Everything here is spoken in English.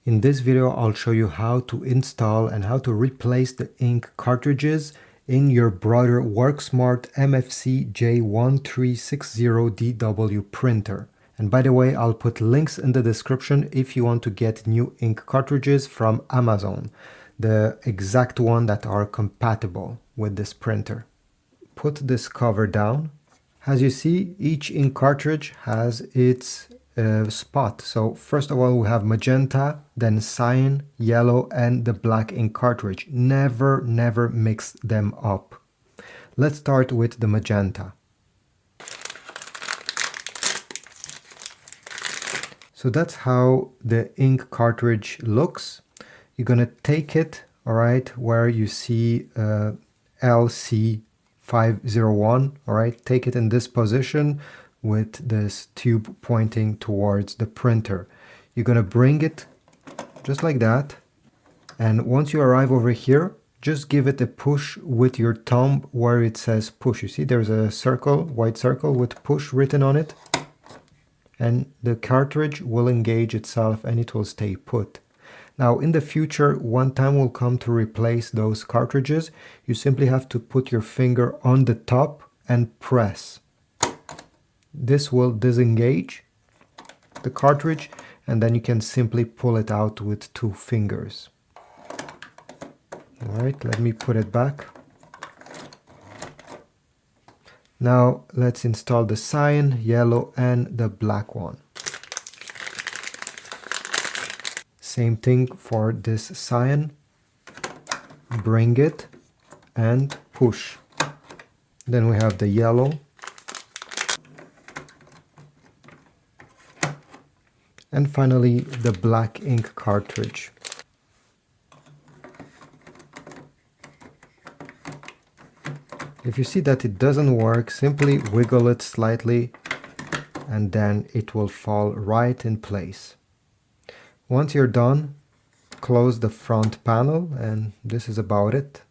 In this video, I'll show you how to install and how to replace the ink cartridges in your Brother Work Smart MFC-J1360DW printer. And by the way, I'll put links in the description if you want to get new ink cartridges from Amazon, the exact one that are compatible with this printer. Put this cover down. As you see, each ink cartridge has its spot. So first of all, we have magenta, then cyan, yellow, and the black ink cartridge. Never mix them up. Let's start with the magenta. So that's how the ink cartridge looks. You're gonna take it, all right, where you see LC501, all right, take it in this position with this tube pointing towards the printer. You're gonna bring it just like that, and once you arrive over here, just give it a push with your thumb where it says push. You see there's a circle, white circle with push written on it, and the cartridge will engage itself and it will stay put. Now in the future, one time will come to replace those cartridges. You simply have to put your finger on the top and press. This will disengage the cartridge, and then you can simply pull it out with 2 fingers. All right, let me put it back. Now let's install the cyan, yellow, and the black one. Same thing for this cyan. Bring it and push. Then we have the yellow. And finally, the black ink cartridge. If you see that it doesn't work, simply wiggle it slightly and then it will fall right in place. Once you're done, close the front panel, and this is about it.